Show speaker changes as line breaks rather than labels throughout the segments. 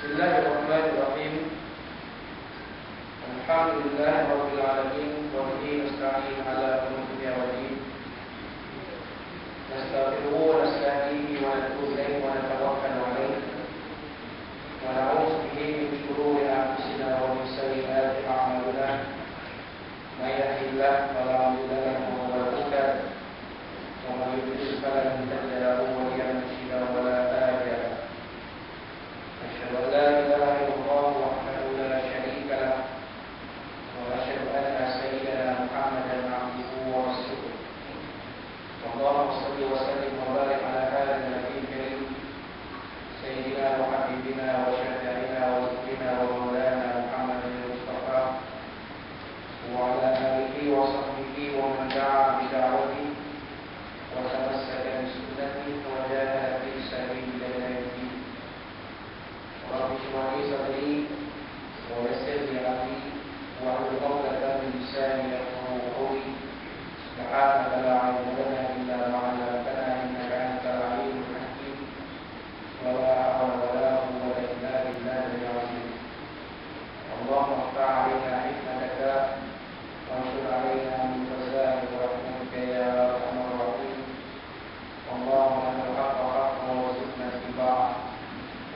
Bismillahirrahmanirrahim. Alhamdulillahirabbil alamin wa bihi nasta'in ala umuri dunya waddin. Nastaghfiruhu wa nasta'inu wa natubu ilayhi wa natawakkalu alayhi. Wa na'udzu bihi min shururi anfusina wa min sayyiati a'malina. May yahdihillahu fala mudilla lahu wa man yudlil wa man yudlil fala hadiya lahu wa man yudlil fala hadiya lahu. أشهد أن لا إله إلا الله وحده لا شريك له وأشهد أن سيدنا محمدا عبده ورسوله اللهم صل وسلم وبارك على هذا النبي الكريم سيدنا وحبيبنا وشفيعنا وذكرنا ومولانا محمد المصطفى وعلى آله وصحبه ومن دعا بدعوته وتمسك بسنته وجاهد في سبيل الله رب اشرح لي صدري ويسر لي امري واحلل عقدة من لساني يفقهوا قولي سبحانك لا علم لنا الا ما علمتنا انك انت العليم الحكيم ولا حول ولا قوة الا بالله العظيم اللهم افتح علينا حكمتك وانشر علينا من خزائن رحمتك يا ارحم الراحمين اللهم انت الحق حقا وارزقنا اتباعه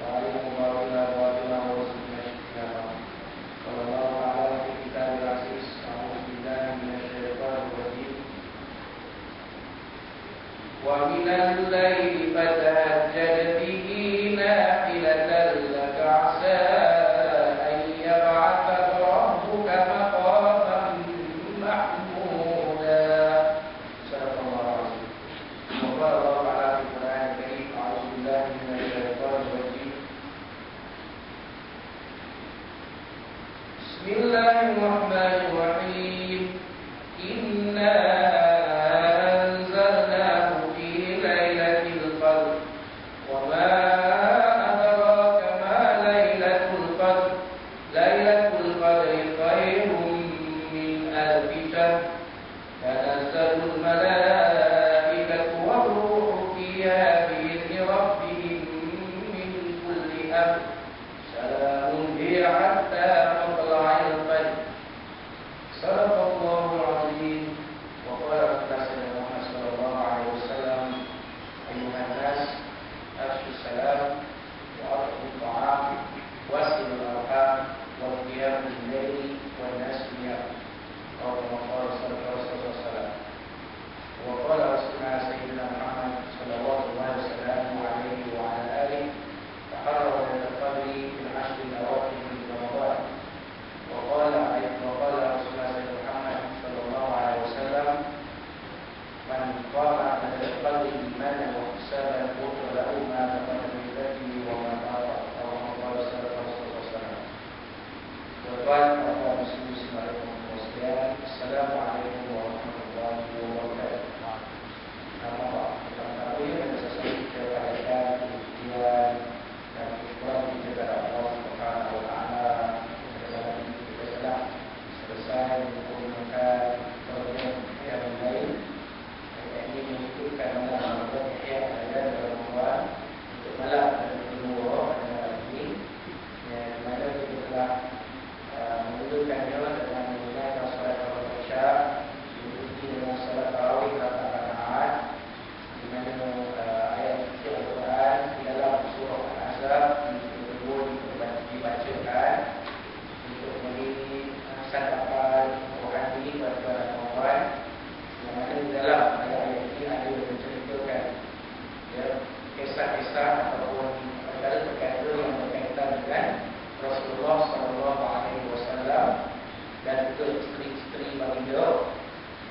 وعليكم باطلا باطلا ورزقنا اجتنابه صلى الله على في كتاب العزيز أعوذ بالله من الشيطان الرجيم ومن الليل فتهجد به نافلة لك عسى أن يبعثك ربك مقاما محمودا صدق الله العظيم وقال الله تعالى في القرآن الكريم أعوذ بالله من الشيطان الرجيم بسم الله الرحمن الرحيم إنا أنزلناه في ليلة القدر وما أدراك ما ليلة القدر ليلة القدر خير من ألف شهر تنزل الملائكة والروح فيها بإذن ربهم من كل أمر سلام هي حتى مطلع الفجر صدق الله العظيم وقال سيدنا محمد صلى الله عليه وسلم أيها الناس أفشوا السلام وأطعموا الطعام واسلوا الأرحام والقيام بالليل والناس نيام أو كما قال صلى الله عليه وسلم وقال رسولنا سيدنا محمد صلوات الله وسلامه عليه وعلى آله تحرر ليلة القدر في العشر الأواخر من رمضان وقال رسولنا سيدنا محمد صلى الله عليه وسلم من قام ليلة القدر إيمانا واحتسابا غفر له ما تقدم من ذنبه وما تأخر أو كما قال صلى الله عليه وسلم وقال Assalamualaikum warahmatullahi wabarakatuh. Nama Pak kita tahu ya ada sesuatu kebaikan, kemudian dan kesyukuran kita kepada Allah Subhanahu wa taala dalam kita sedang selesai menggunakan program yang lain yang ini menunjukkan Ramadan yang ada dalam Ramadan untuk malam dan kedua pada ini yang mana kita telah menunjukkannya dengan menggunakan salat Isya diikuti dengan salat tarawih 8 rakaat di mana ayat suci Al-Quran di dalam surah Al-Ahzab dibacakan untuk menjadi sadapan rohani pada Ramadan yang mana di dalam ayat-ayat ini ada yang menceritakan ya, kisah-kisah ataupun perkara-perkara yang berkaitan dengan Rasulullah sallallahu alaihi wasallam dan juga isteri-isteri baginda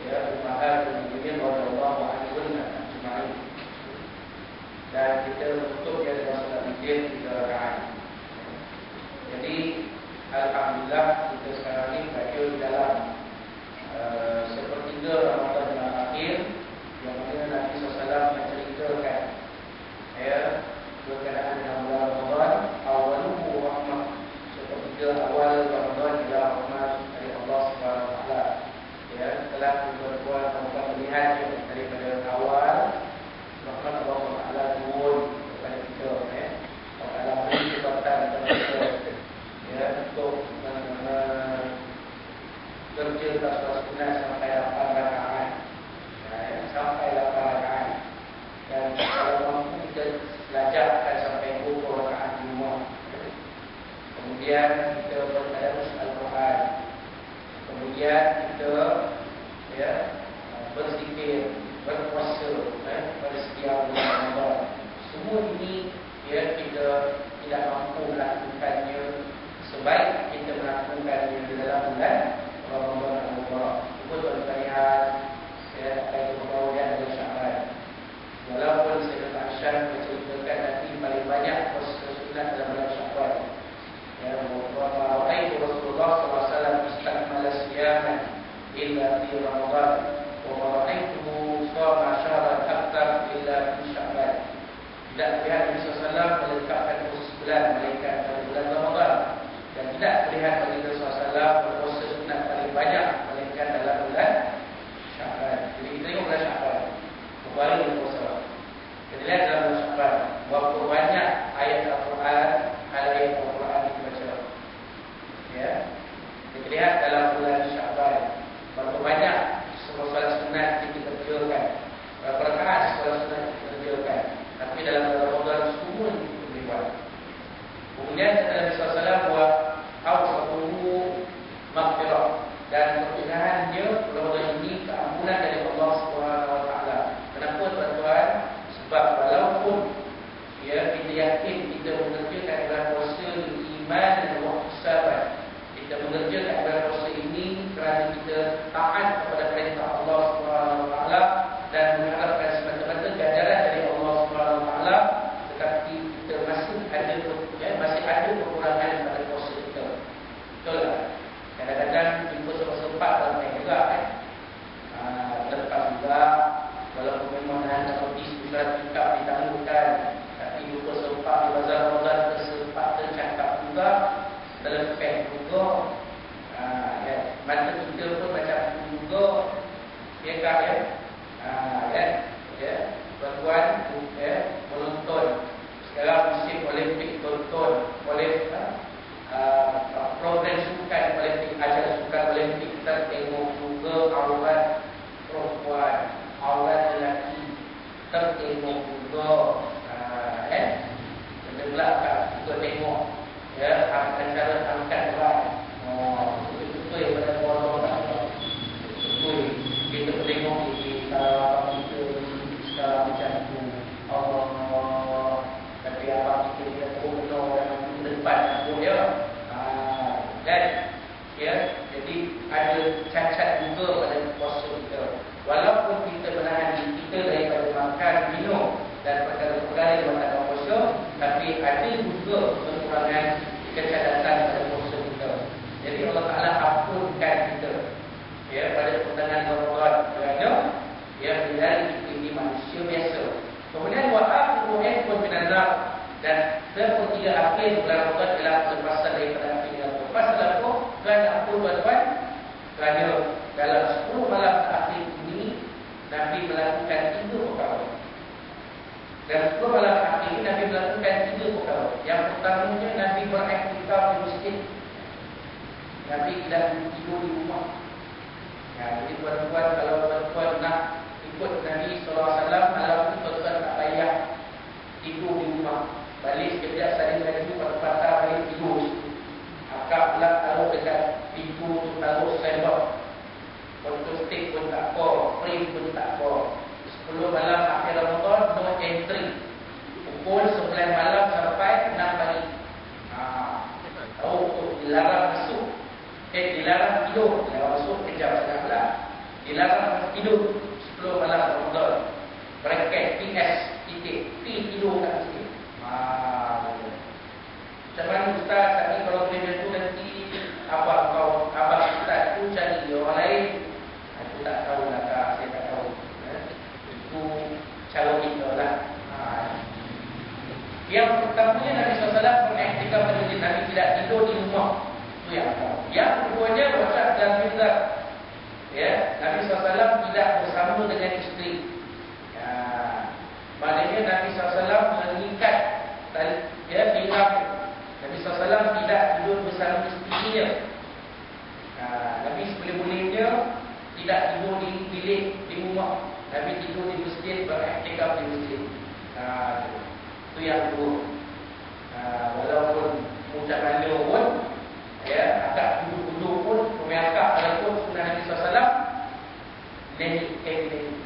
ya Ummahat Mukminin radhiyallahu anhunna ajma'in. Dan kita menutup ya dengan salat witir 3 rakaat. Jadi alhamdulillah kita sekarang ni berada dalam sepertiga Ramadan yang akhir yang mana Nabi SAW menceritakan ya berkenaan dengan bulan Ramadan awaluhu rahmah seperti mengerjakan solat sunat sampai 8 rakaat. Sampai 8 rakaat. Dan kalau mampu kita belajarkan sampai 20 rakaat di rumah. Kemudian kita bertadarus Al-Quran. Kemudian kita berzikir, berpuasa pada setiap bulan Ramadan. Semua ini kita tidak mampu melakukannya sebaik kita melakukannya di dalam bulan Ramadan Al-Mubarak. Cuba tuan-tuan lihat apa yang berkaitan dengan Syaban. Walaupun saya tak syar menceritakan nanti paling banyak puasa sunat dalam bulan Syaban. Rasulullah SAW istakmala siyaman illa fi Ramadan wa ra'aituhu shama syahran akthar illa fi Syaban. Tidak terlihat Nabi SAW melengkapkan puasa sebulan melainkan pada bulan Ramadan, dan tidak terlihat Nabi SAW berpuasa sunat paling banyak melainkan dalam bulan Syaban. Jadi kita tengok bulan Syaban kembali berpuasa. Kita lihat dalam bulan Syaban berapa banyak ayat Al-Quran, ayat Al-Quran dibaca. Kita lihat dalam bulan Syaban berapa banyak solat sunat kita kerjakan, berapa rakaat solat sunat kita kerjakan. Tapi dalam Ramadan semua itu dibuat. Kemudian kata Nabi SAW buat awsatuhu maghfirah, dan pertengahannya Ramadan ini keampunan dari Allah SWT. Kenapa tuan-tuan? Sebab walaupun kita yakin kita mengerjakan ibadah puasa iman dan waktu sabat, kita mengerjakan ibadah puasa ini kerana kita taat kepada perintah Allah SWT dan mengharapkan semata-mata ganjaran dari Allah SWT, tetapi kita masih ada kekurangan pada puasa kita. Betul tak? Kadang-kadang jumpa sempat dalam main juga lepas juga, walaupun memang ada notis surat kitab ditangguhkan, tapi jumpa sempat di bazar Ramadan sempat tercakap juga, terlepas juga. Mata kita pun macam juga, tuan-tuan menonton sekarang musim Olimpik, tonton program sukan Olimpik, acara sukan Olimpik, kita tengok juga aurat perempuan, aurat lelaki, tertengok juga. Belakang kita tengok acara angkat berat. Betul yang pada orang betul. Kita tengok kalau kita sekarang macam tu, Allah, tapi abang kita dia penuh dalam depan aku dia. Dan jadi ada cacat juga pada puasa kita. Walaupun kita menahan diri kita daripada makan, minum dan perkara-perkara yang berkaitan puasa, tapi ada juga kekurangan kecacatan pada puasa kita. Jadi Allah Ta'ala ampunkan kita pada pertengahan Ramadan kerana dari kita ini manusia biasa. Kemudian wa'afiru pun benar, dan sepertiga akhir bulan Ramadan ialah pelepasan daripada api neraka. Pasal apa? Kerana apa tuan-tuan? Kerana dalam 10 malam terakhir ini Nabi melakukan 3 perkara. Dalam 10 malam terakhir ini Nabi melakukan 3 perkara. Yang pertamanya, Nabi beraktikaf di masjid. Nabi tidak tidur di rumah. Jadi tuan-tuan, kalau tuan-tuan nak ikut Nabi SAW, malam itu tuan-tuan tak payah tidur di rumah. Balik sekejap, saling-saling patah-patah balik tidur. Akak pula taruh dekat pintu tu, taruh sendok. Contoh stick pun tak apa, frame pun tak apa. 10 malam akhir Ramadan, no entry. Pukul 9 malam sampai 6 pagi. Tahu tu dilarang masuk. Dilarang tidur. Dilarang masuk kejap sedap lah. Dilarang tidur 10 malam Ramadan. Bracket PS titik P tidur kat sini. Macam mana Ustaz? Tapi kalau boleh tu nanti abang Ustaz tu cari orang lain. Aku tak tahu lah kak, saya tak tahu. Itu cara kita lah. Yang pertamanya Nabi SAW mengiktikaf pada masjid. Nabi tidak tidur di rumah. Itu yang pertama. Yang keduanya wajah dan fitrah. Nabi SAW tidak bersama dengan isteri. Maknanya Nabi SAW mengikat pinggang. Nabi SAW tidak tidur bersama isterinya. Nabi seboleh-bolehnya Nabi tidur di masjid, beriktikaf di masjid. Itu yang kedua. Walaupun ucap beliau pun ya, agak duduk-duduk pun memangkap walaupun sunnah Nabi SAW, dia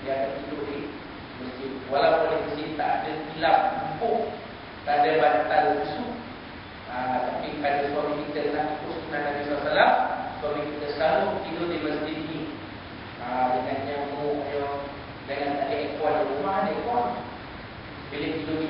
akan tidur di masjid. Walaupun di masjid tak ada tilam empuk, tak ada bantal busuk, tapi pada suami kita nak ikut sunnah Nabi SAW, suami kita selalu tidur di masjid ini. Dengan nyamuk, dengan tak ada aircon di rumah, ada aircon. Bila tidur kita